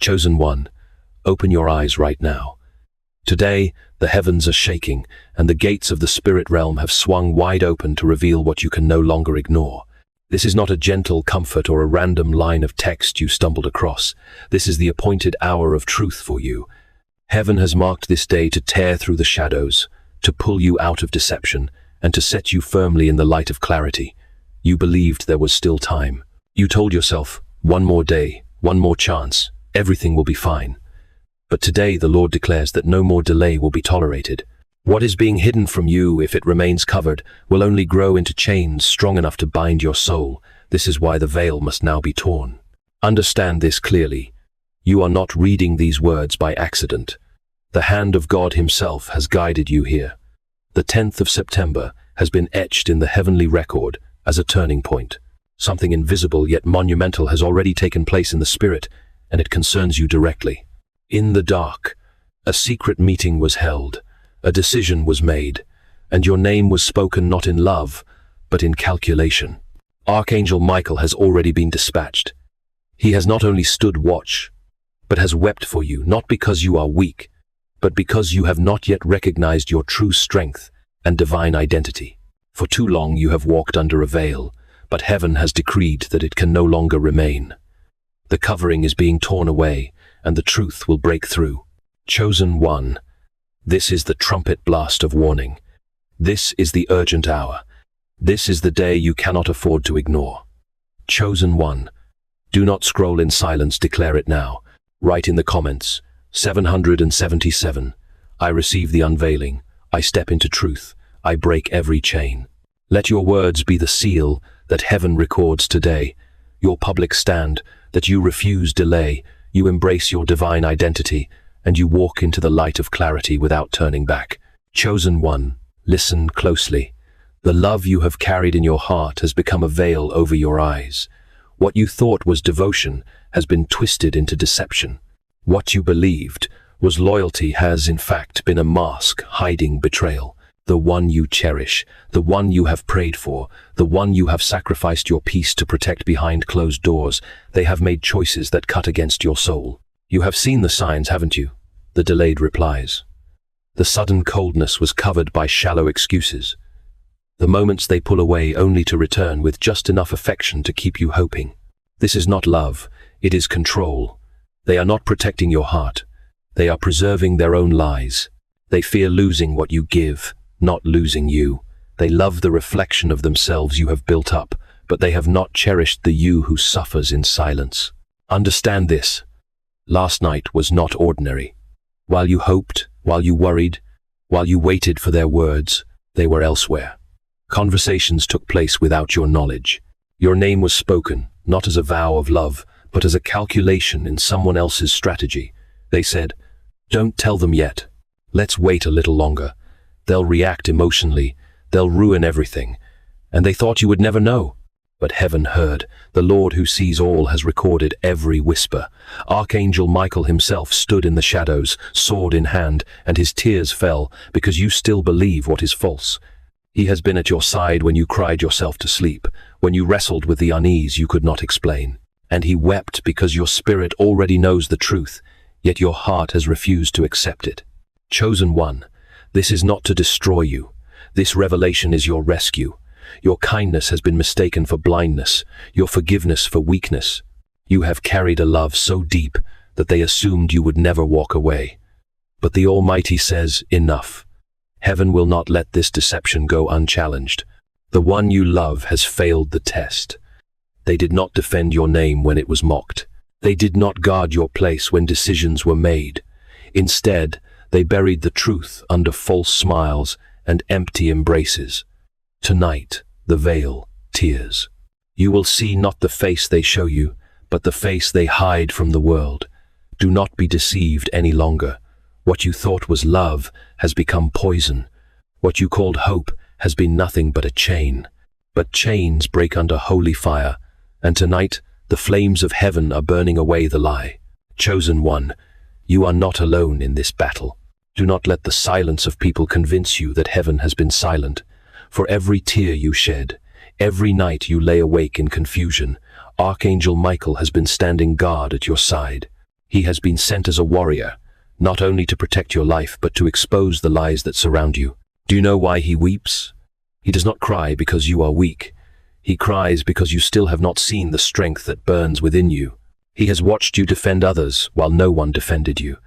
Chosen one, open your eyes right now. Today, the heavens are shaking, and the gates of the spirit realm have swung wide open to reveal what you can no longer ignore. This is not a gentle comfort or a random line of text you stumbled across. This is the appointed hour of truth for you. Heaven has marked this day to tear through the shadows, to pull you out of deception, and to set you firmly in the light of clarity. You believed there was still time. You told yourself, one more day, one more chance, everything will be fine. But today the Lord declares that no more delay will be tolerated. What is being hidden from you, if it remains covered, will only grow into chains strong enough to bind your soul. This is why the veil must now be torn. Understand this clearly. You are not reading these words by accident. The hand of God Himself has guided you here. The 10th of September has been etched in the heavenly record as a turning point. Something invisible yet monumental has already taken place in the spirit, and it concerns you directly. In the dark, a secret meeting was held, a decision was made, and your name was spoken not in love, but in calculation. Archangel Michael has already been dispatched. He has not only stood watch, but has wept for you, not because you are weak, but because you have not yet recognized your true strength and divine identity. For too long you have walked under a veil, but heaven has decreed that it can no longer remain. The covering is being torn away, and the truth will break through. Chosen one, this is the trumpet blast of warning. This is the urgent hour. This is the day you cannot afford to ignore. Chosen one, do not scroll in silence, declare it now. Write in the comments, 777, I receive the unveiling, I step into truth, I break every chain. Let your words be the seal that heaven records today, your public stand, that you refuse delay, you embrace your divine identity, and you walk into the light of clarity without turning back. Chosen one, listen closely. The love you have carried in your heart has become a veil over your eyes. What you thought was devotion has been twisted into deception. What you believed was loyalty has in fact been a mask hiding betrayal. The one you cherish, the one you have prayed for, the one you have sacrificed your peace to protect behind closed doors, they have made choices that cut against your soul. You have seen the signs, haven't you? The delayed replies. The sudden coldness was covered by shallow excuses. The moments they pull away only to return with just enough affection to keep you hoping. This is not love, it is control. They are not protecting your heart. They are preserving their own lies. They fear losing what you give, not losing you. They love the reflection of themselves you have built up, but they have not cherished the you who suffers in silence. Understand this. Last night was not ordinary. While you hoped, while you worried, while you waited for their words, they were elsewhere. Conversations took place without your knowledge. Your name was spoken, not as a vow of love, but as a calculation in someone else's strategy. They said, "Don't tell them yet. Let's wait a little longer. They'll react emotionally. They'll ruin everything." And they thought you would never know. But heaven heard. The Lord who sees all has recorded every whisper. Archangel Michael himself stood in the shadows, sword in hand, and his tears fell because you still believe what is false. He has been at your side when you cried yourself to sleep, when you wrestled with the unease you could not explain. And he wept because your spirit already knows the truth, yet your heart has refused to accept it. Chosen one, this is not to destroy you. This revelation is your rescue. Your kindness has been mistaken for blindness, your forgiveness for weakness. You have carried a love so deep that they assumed you would never walk away. But the Almighty says, enough. Heaven will not let this deception go unchallenged. The one you love has failed the test. They did not defend your name when it was mocked. They did not guard your place when decisions were made. Instead, they buried the truth under false smiles and empty embraces. Tonight, the veil tears. You will see not the face they show you, but the face they hide from the world. Do not be deceived any longer. What you thought was love has become poison. What you called hope has been nothing but a chain. But chains break under holy fire, and tonight the flames of heaven are burning away the lie. Chosen one, you are not alone in this battle. Do not let the silence of people convince you that heaven has been silent. For every tear you shed, every night you lay awake in confusion, Archangel Michael has been standing guard at your side. He has been sent as a warrior, not only to protect your life, but to expose the lies that surround you. Do you know why he weeps? He does not cry because you are weak. He cries because you still have not seen the strength that burns within you. He has watched you defend others while no one defended you.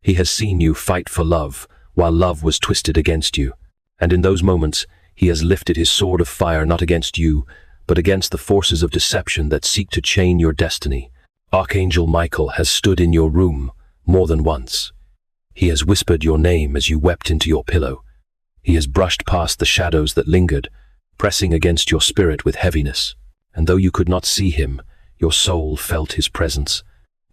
He has seen you fight for love while love was twisted against you. And in those moments, he has lifted his sword of fire not against you, but against the forces of deception that seek to chain your destiny. Archangel Michael has stood in your room more than once. He has whispered your name as you wept into your pillow. He has brushed past the shadows that lingered, pressing against your spirit with heaviness. And though you could not see him, your soul felt his presence.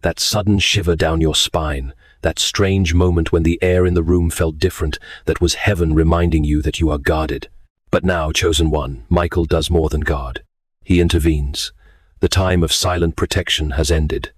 That sudden shiver down your spine, that strange moment when the air in the room felt different, that was heaven reminding you that you are guarded. But now, chosen one, Michael does more than guard. He intervenes. The time of silent protection has ended.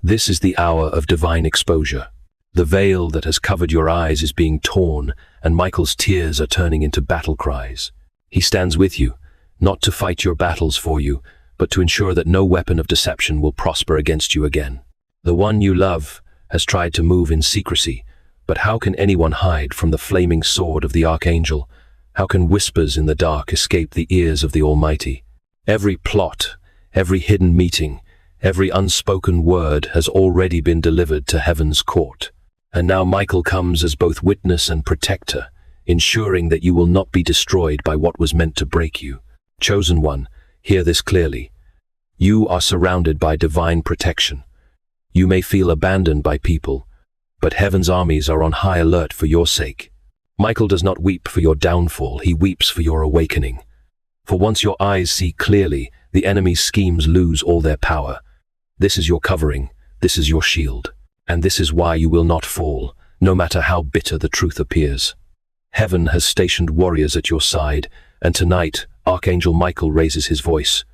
This is the hour of divine exposure. The veil that has covered your eyes is being torn, and Michael's tears are turning into battle cries. He stands with you, not to fight your battles for you, but to ensure that no weapon of deception will prosper against you again. The one you love has tried to move in secrecy, but how can anyone hide from the flaming sword of the Archangel? How can whispers in the dark escape the ears of the Almighty? Every plot, every hidden meeting, every unspoken word has already been delivered to heaven's court. And now Michael comes as both witness and protector, ensuring that you will not be destroyed by what was meant to break you. Chosen one, hear this clearly. You are surrounded by divine protection. You may feel abandoned by people, but heaven's armies are on high alert for your sake. Michael does not weep for your downfall, he weeps for your awakening. For once your eyes see clearly, the enemy's schemes lose all their power. This is your covering, this is your shield, and this is why you will not fall, no matter how bitter the truth appears. Heaven has stationed warriors at your side, and tonight, Archangel Michael raises his voice.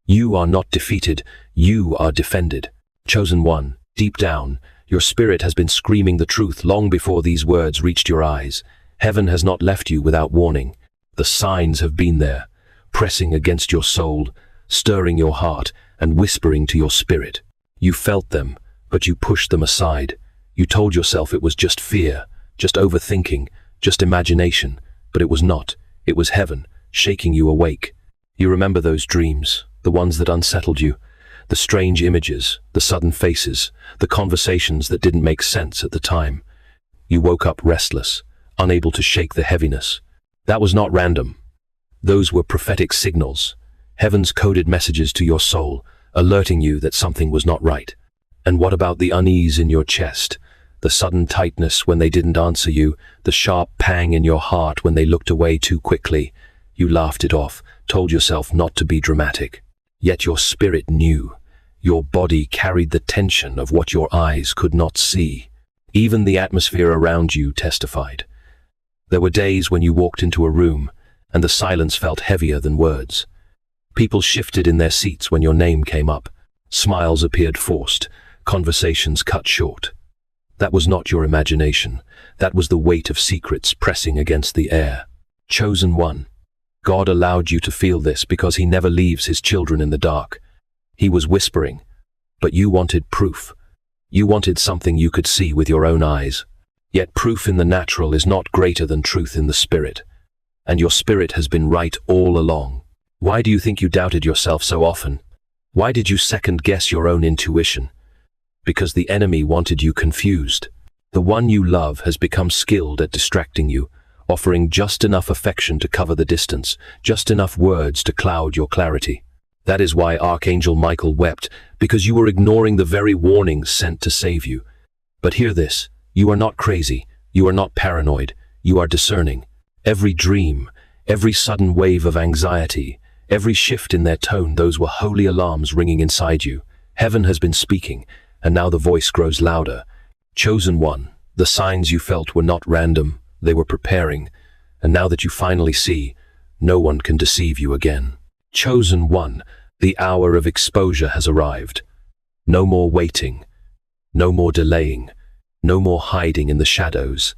You are not defeated, you are defended. Chosen one, deep down, your spirit has been screaming the truth long before these words reached your eyes. Heaven has not left you without warning. The signs have been there, pressing against your soul, stirring your heart, and whispering to your spirit. You felt them, but you pushed them aside. You told yourself it was just fear, just overthinking, just imagination, but it was not. It was heaven, shaking you awake. You remember those dreams, the ones that unsettled you, the strange images, the sudden faces, the conversations that didn't make sense at the time. You woke up restless, unable to shake the heaviness. That was not random. Those were prophetic signals, heaven's coded messages to your soul, alerting you that something was not right. And what about the unease in your chest, the sudden tightness when they didn't answer you, the sharp pang in your heart when they looked away too quickly? You laughed it off, told yourself not to be dramatic. Yet your spirit knew. Your body carried the tension of what your eyes could not see. Even the atmosphere around you testified. There were days when you walked into a room, and the silence felt heavier than words. People shifted in their seats when your name came up. Smiles appeared forced, conversations cut short. That was not your imagination. That was the weight of secrets pressing against the air. Chosen one. God allowed you to feel this because he never leaves his children in the dark. He was whispering, but you wanted proof. You wanted something you could see with your own eyes. Yet proof in the natural is not greater than truth in the spirit. And your spirit has been right all along. Why do you think you doubted yourself so often? Why did you second-guess your own intuition? Because the enemy wanted you confused. The one you love has become skilled at distracting you, offering just enough affection to cover the distance, just enough words to cloud your clarity. That is why Archangel Michael wept, because you were ignoring the very warnings sent to save you. But hear this, you are not crazy, you are not paranoid, you are discerning. Every dream, every sudden wave of anxiety, every shift in their tone, those were holy alarms ringing inside you. Heaven has been speaking, and now the voice grows louder. Chosen one, the signs you felt were not random, they were preparing, and now that you finally see, no one can deceive you again. Chosen one, the hour of exposure has arrived. No more waiting, no more delaying, no more hiding in the shadows.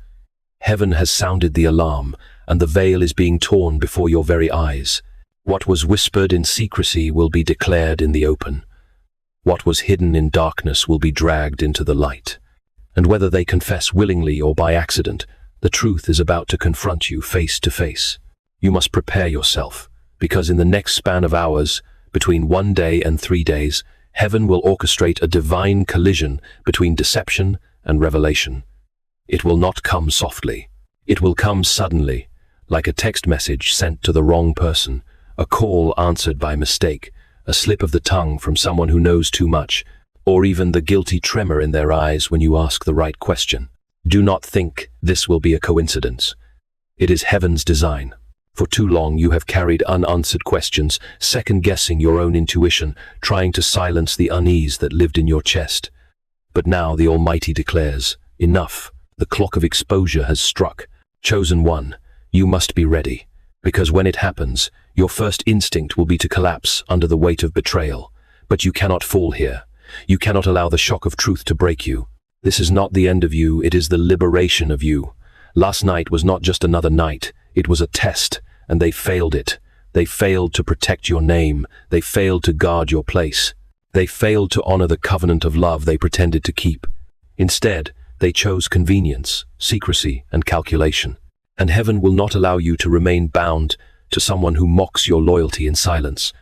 Heaven has sounded the alarm, and the veil is being torn before your very eyes. What was whispered in secrecy will be declared in the open. What was hidden in darkness will be dragged into the light. And whether they confess willingly or by accident, the truth is about to confront you face to face. You must prepare yourself, because in the next span of hours, between 1 day and 3 days, heaven will orchestrate a divine collision between deception and revelation. It will not come softly. It will come suddenly, like a text message sent to the wrong person, a call answered by mistake, a slip of the tongue from someone who knows too much, or even the guilty tremor in their eyes when you ask the right question. Do not think this will be a coincidence. It is heaven's design. For too long you have carried unanswered questions, second-guessing your own intuition, trying to silence the unease that lived in your chest. But now the Almighty declares, enough, the clock of exposure has struck. Chosen one, you must be ready, because when it happens, your first instinct will be to collapse under the weight of betrayal. But you cannot fall here. You cannot allow the shock of truth to break you. This is not the end of you, it is the liberation of you. Last night was not just another night, it was a test, and they failed it. They failed to protect your name, they failed to guard your place. They failed to honor the covenant of love they pretended to keep. Instead, they chose convenience, secrecy, and calculation. And heaven will not allow you to remain bound to someone who mocks your loyalty in silence.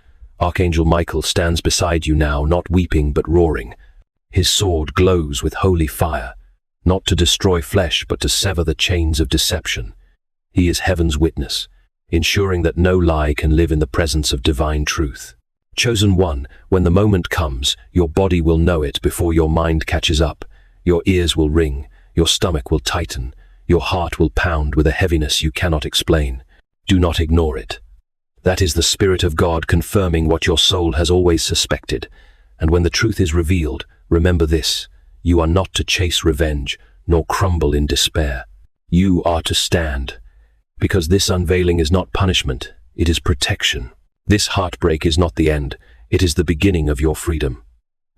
Archangel Michael stands beside you now, not weeping but roaring. His sword glows with holy fire, not to destroy flesh but to sever the chains of deception. He is heaven's witness, ensuring that no lie can live in the presence of divine truth. Chosen one, when the moment comes, your body will know it before your mind catches up. Your ears will ring, your stomach will tighten, your heart will pound with a heaviness you cannot explain. Do not ignore it. That is the Spirit of God confirming what your soul has always suspected. And when the truth is revealed, remember this: you are not to chase revenge, nor crumble in despair. You are to stand. Because this unveiling is not punishment, it is protection. This heartbreak is not the end, it is the beginning of your freedom.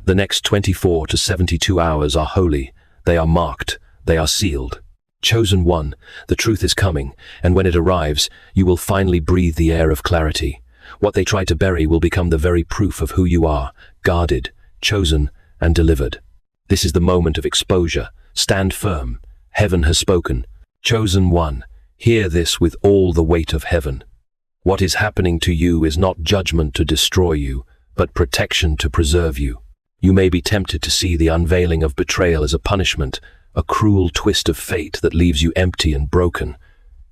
The next 24 to 72 hours are holy, they are marked, they are sealed. Chosen one, the truth is coming, and when it arrives, you will finally breathe the air of clarity. What they tried to bury will become the very proof of who you are, guarded, chosen, and delivered. This is the moment of exposure. Stand firm. Heaven has spoken. Chosen one, hear this with all the weight of heaven. What is happening to you is not judgment to destroy you, but protection to preserve you. You may be tempted to see the unveiling of betrayal as a punishment, a cruel twist of fate that leaves you empty and broken.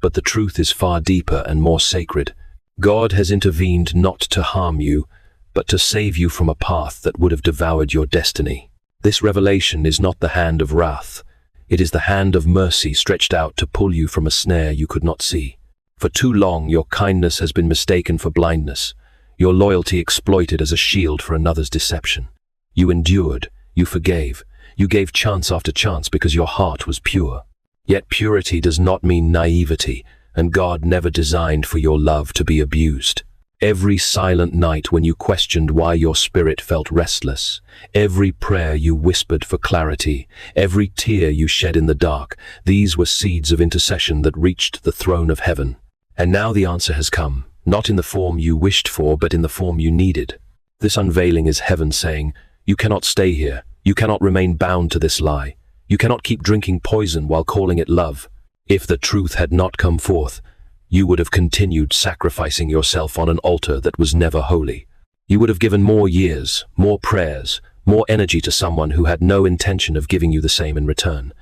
But the truth is far deeper and more sacred. God has intervened not to harm you, but to save you from a path that would have devoured your destiny. This revelation is not the hand of wrath. It is the hand of mercy stretched out to pull you from a snare you could not see. For too long, your kindness has been mistaken for blindness, your loyalty exploited as a shield for another's deception. You endured, you forgave, you gave chance after chance because your heart was pure. Yet purity does not mean naivety, and God never designed for your love to be abused. Every silent night when you questioned why your spirit felt restless, every prayer you whispered for clarity, every tear you shed in the dark, these were seeds of intercession that reached the throne of heaven. And now the answer has come, not in the form you wished for, but in the form you needed. This unveiling is heaven saying, you cannot stay here. You cannot remain bound to this lie. You cannot keep drinking poison while calling it love. If the truth had not come forth, you would have continued sacrificing yourself on an altar that was never holy. You would have given more years, more prayers, more energy to someone who had no intention of giving you the same in return.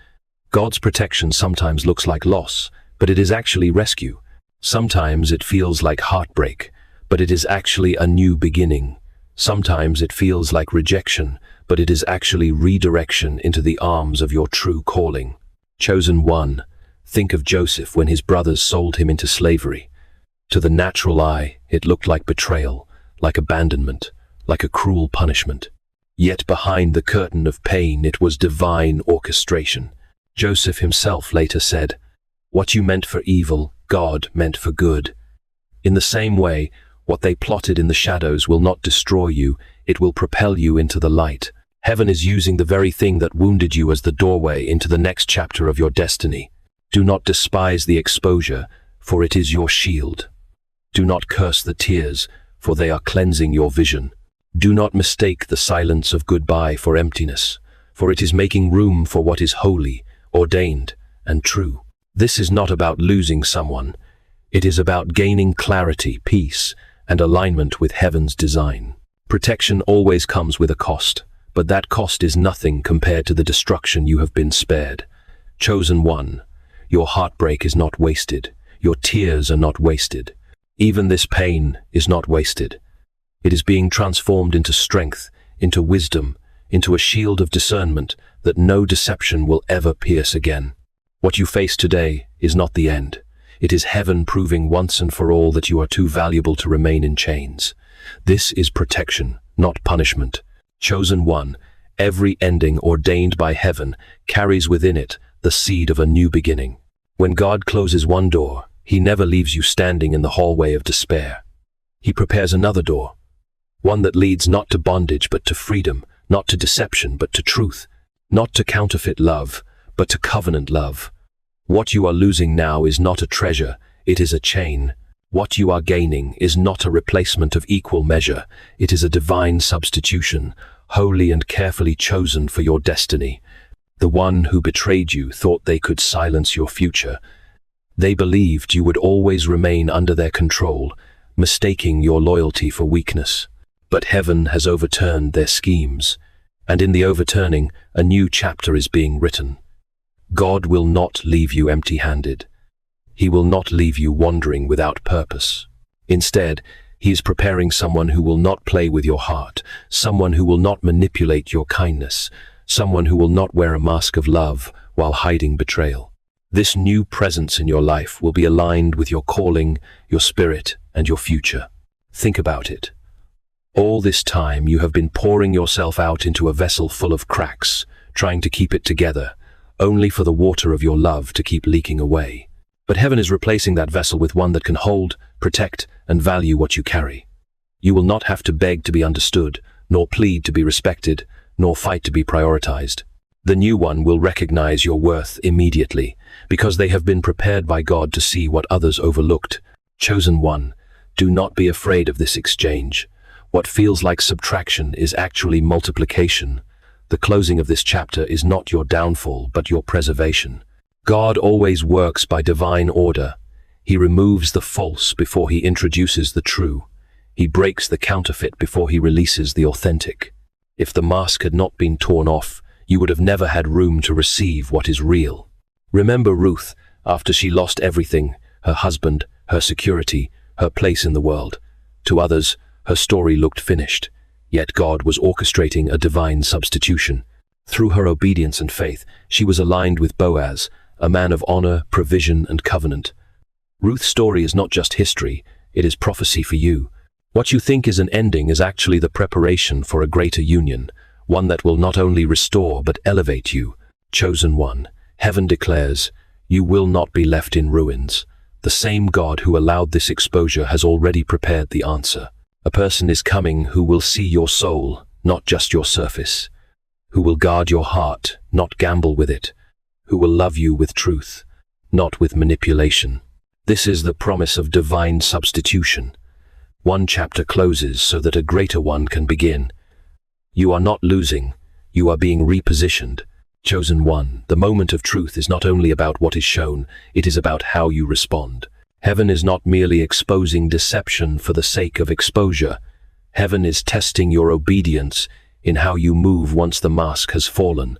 God's protection sometimes looks like loss, but it is actually rescue. Sometimes it feels like heartbreak, but it is actually a new beginning. Sometimes it feels like rejection, but it is actually redirection into the arms of your true calling. Chosen one, think of Joseph when his brothers sold him into slavery. To the natural eye, it looked like betrayal, like abandonment, like a cruel punishment. Yet behind the curtain of pain, it was divine orchestration. Joseph himself later said, "What you meant for evil, God meant for good." In the same way, what they plotted in the shadows will not destroy you, it will propel you into the light. Heaven is using the very thing that wounded you as the doorway into the next chapter of your destiny. Do not despise the exposure, for it is your shield. Do not curse the tears, for they are cleansing your vision. Do not mistake the silence of goodbye for emptiness, for it is making room for what is holy, ordained, and true. This is not about losing someone. It is about gaining clarity, peace, and alignment with heaven's design. Protection always comes with a cost, but that cost is nothing compared to the destruction you have been spared. Chosen one, your heartbreak is not wasted. Your tears are not wasted. Even this pain is not wasted. It is being transformed into strength, into wisdom, into a shield of discernment that no deception will ever pierce again. What you face today is not the end. It is heaven proving once and for all that you are too valuable to remain in chains. This is protection, not punishment. Chosen one, every ending ordained by heaven carries within it the seed of a new beginning. When God closes one door, He never leaves you standing in the hallway of despair. He prepares another door, one that leads not to bondage but to freedom, not to deception but to truth, not to counterfeit love, but to covenant love. What you are losing now is not a treasure, it is a chain. What you are gaining is not a replacement of equal measure, it is a divine substitution, holy and carefully chosen for your destiny. The one who betrayed you thought they could silence your future. They believed you would always remain under their control, mistaking your loyalty for weakness. But heaven has overturned their schemes, and in the overturning, a new chapter is being written. God will not leave you empty-handed. He will not leave you wandering without purpose. Instead, He is preparing someone who will not play with your heart, someone who will not manipulate your kindness, someone who will not wear a mask of love while hiding betrayal. This new presence in your life will be aligned with your calling, your spirit, and your future. Think about it. All this time you have been pouring yourself out into a vessel full of cracks, trying to keep it together, only for the water of your love to keep leaking away. But heaven is replacing that vessel with one that can hold, protect, and value what you carry. You will not have to beg to be understood, nor plead to be respected, nor fight to be prioritized. The new one will recognize your worth immediately, because they have been prepared by God to see what others overlooked. Chosen one, do not be afraid of this exchange. What feels like subtraction is actually multiplication. The closing of this chapter is not your downfall, but your preservation. God always works by divine order. He removes the false before He introduces the true. He breaks the counterfeit before He releases the authentic. If the mask had not been torn off, you would have never had room to receive what is real. Remember Ruth, after she lost everything, her husband, her security, her place in the world. To others, her story looked finished. Yet God was orchestrating a divine substitution. Through her obedience and faith, she was aligned with Boaz, a man of honor, provision, and covenant. Ruth's story is not just history, it is prophecy for you. What you think is an ending is actually the preparation for a greater union, one that will not only restore but elevate you. Chosen one, heaven declares, you will not be left in ruins. The same God who allowed this exposure has already prepared the answer. A person is coming who will see your soul, not just your surface. Who will guard your heart, not gamble with it. Who will love you with truth, not with manipulation. This is the promise of divine substitution. One chapter closes so that a greater one can begin. You are not losing, you are being repositioned. Chosen one, the moment of truth is not only about what is shown, it is about how you respond. Heaven is not merely exposing deception for the sake of exposure. Heaven is testing your obedience in how you move once the mask has fallen.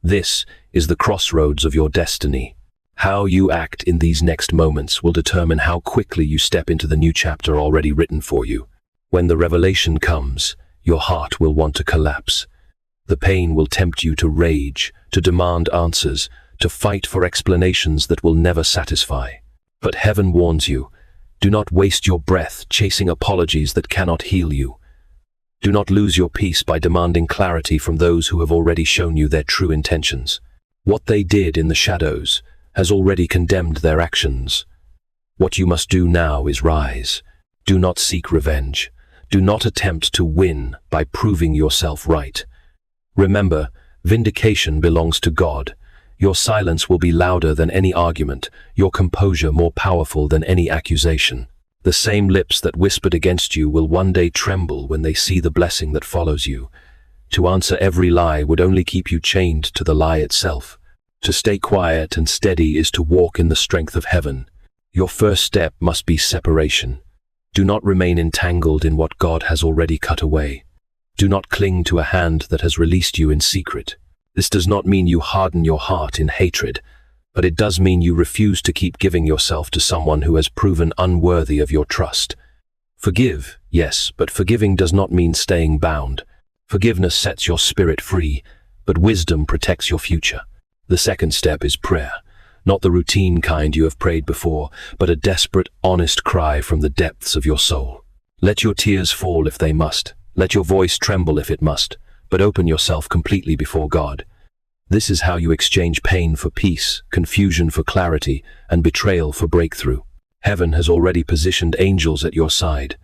This is the crossroads of your destiny. How you act in these next moments will determine how quickly you step into the new chapter already written for you. When the revelation comes, your heart will want to collapse. The pain will tempt you to rage, to demand answers, to fight for explanations that will never satisfy. But heaven warns you, do not waste your breath chasing apologies that cannot heal you. Do not lose your peace by demanding clarity from those who have already shown you their true intentions. What they did in the shadows has already condemned their actions. What you must do now is rise. Do not seek revenge. Do not attempt to win by proving yourself right. Remember, vindication belongs to God. Your silence will be louder than any argument, your composure more powerful than any accusation. The same lips that whispered against you will one day tremble when they see the blessing that follows you. To answer every lie would only keep you chained to the lie itself. To stay quiet and steady is to walk in the strength of heaven. Your first step must be separation. Do not remain entangled in what God has already cut away. Do not cling to a hand that has released you in secret. This does not mean you harden your heart in hatred, but it does mean you refuse to keep giving yourself to someone who has proven unworthy of your trust. Forgive, yes, but forgiving does not mean staying bound. Forgiveness sets your spirit free, but wisdom protects your future. The second step is prayer, not the routine kind you have prayed before, but a desperate, honest cry from the depths of your soul. Let your tears fall if they must. Let your voice tremble if it must, but open yourself completely before God. This is how you exchange pain for peace, confusion for clarity, and betrayal for breakthrough. Heaven has already positioned angels at your side.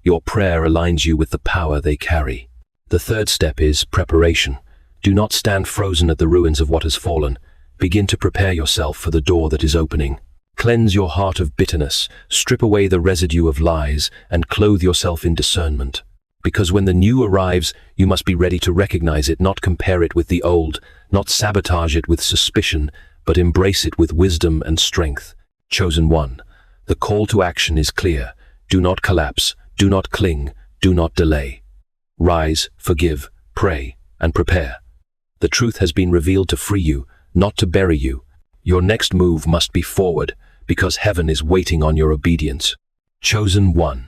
Your prayer aligns you with the power they carry. The third step is preparation. Do not stand frozen at the ruins of what has fallen. Begin to prepare yourself for the door that is opening. Cleanse your heart of bitterness, strip away the residue of lies, and clothe yourself in discernment. Because when the new arrives, you must be ready to recognize it, not compare it with the old, not sabotage it with suspicion, but embrace it with wisdom and strength. Chosen one. The call to action is clear. Do not collapse, do not cling, do not delay. Rise, forgive, pray, and prepare. The truth has been revealed to free you, not to bury you. Your next move must be forward, because heaven is waiting on your obedience. Chosen one.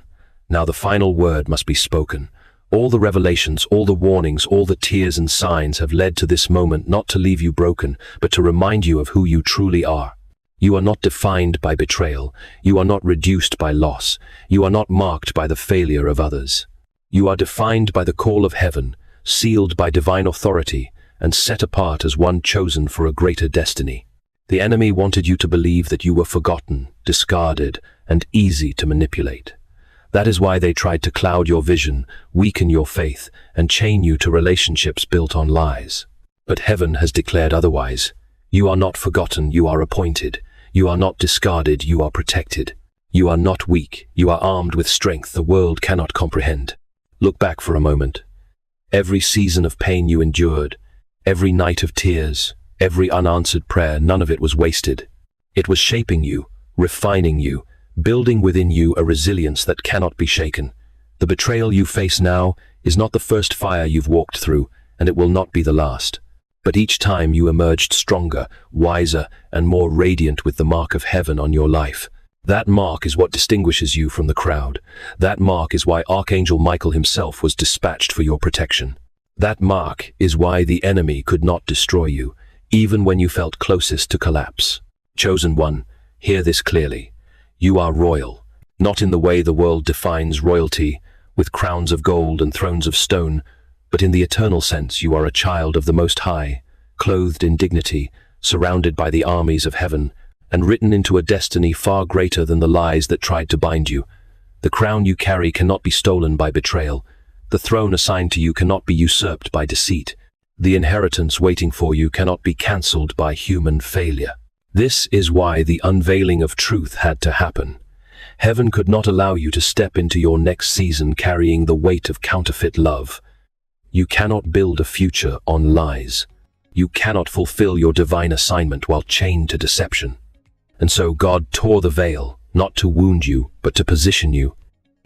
Now the final word must be spoken. All the revelations, all the warnings, all the tears and signs have led to this moment, not to leave you broken, but to remind you of who you truly are. You are not defined by betrayal. You are not reduced by loss. You are not marked by the failure of others. You are defined by the call of heaven, sealed by divine authority, and set apart as one chosen for a greater destiny. The enemy wanted you to believe that you were forgotten, discarded, and easy to manipulate. That is why they tried to cloud your vision, weaken your faith, and chain you to relationships built on lies. But heaven has declared otherwise. You are not forgotten, you are appointed. You are not discarded, you are protected. You are not weak, you are armed with strength the world cannot comprehend. Look back for a moment. Every season of pain you endured, every night of tears, every unanswered prayer, none of it was wasted. It was shaping you, refining you, building within you a resilience that cannot be shaken. The betrayal you face now is not the first fire you've walked through, and it will not be the last. But each time you emerged stronger, wiser, and more radiant with the mark of heaven on your life. That mark is what distinguishes you from the crowd. That mark is why Archangel Michael himself was dispatched for your protection. That mark is why the enemy could not destroy you, even when you felt closest to collapse. Chosen one, hear this clearly. You are royal, not in the way the world defines royalty, with crowns of gold and thrones of stone, but in the eternal sense you are a child of the Most High, clothed in dignity, surrounded by the armies of heaven, and written into a destiny far greater than the lies that tried to bind you. The crown you carry cannot be stolen by betrayal. The throne assigned to you cannot be usurped by deceit. The inheritance waiting for you cannot be cancelled by human failure. This is why the unveiling of truth had to happen. Heaven could not allow you to step into your next season carrying the weight of counterfeit love. You cannot build a future on lies. You cannot fulfill your divine assignment while chained to deception. And so God tore the veil, not to wound you, but to position you.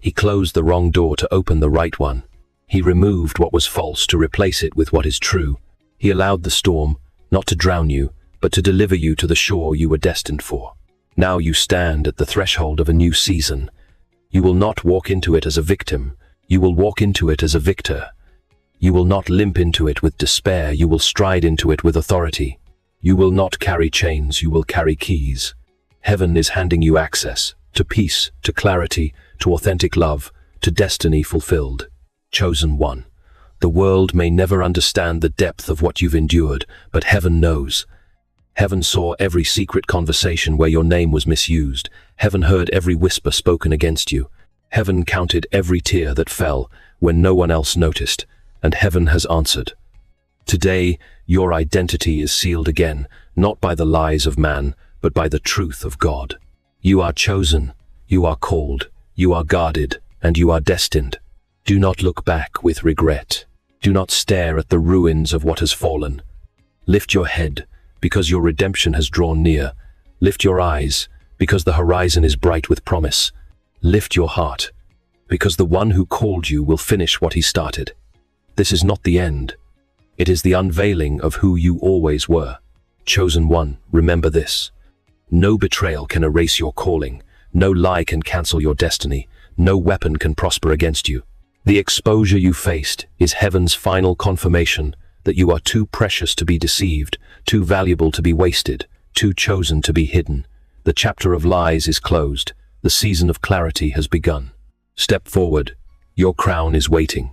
He closed the wrong door to open the right one. He removed what was false to replace it with what is true. He allowed the storm, not to drown you, but to deliver you to the shore you were destined for. Now you stand at the threshold of a new season. You will not walk into it as a victim. You will walk into it as a victor. You will not limp into it with despair. You will stride into it with authority. You will not carry chains. You will carry keys. Heaven is handing you access to peace, to clarity, to authentic love, to destiny fulfilled. Chosen one. The world may never understand the depth of what you've endured, but heaven knows. Heaven saw every secret conversation where your name was misused. Heaven heard every whisper spoken against you. Heaven counted every tear that fell when no one else noticed, and heaven has answered. Today, your identity is sealed again, not by the lies of man, but by the truth of God. You are chosen, you are called, You are guarded, and you are destined. Do not look back with regret. Do not stare at the ruins of what has fallen. Lift your head, because your redemption has drawn near. Lift your eyes, because the horizon is bright with promise. Lift your heart, because the one who called you will finish what he started. This is not the end. It is the unveiling of who you always were. Chosen one, remember this. No betrayal can erase your calling. No lie can cancel your destiny. No weapon can prosper against you. The exposure you faced is heaven's final confirmation that you are too precious to be deceived, too valuable to be wasted, too chosen to be hidden. The chapter of lies is closed. The season of clarity has begun. Step forward. Your crown is waiting.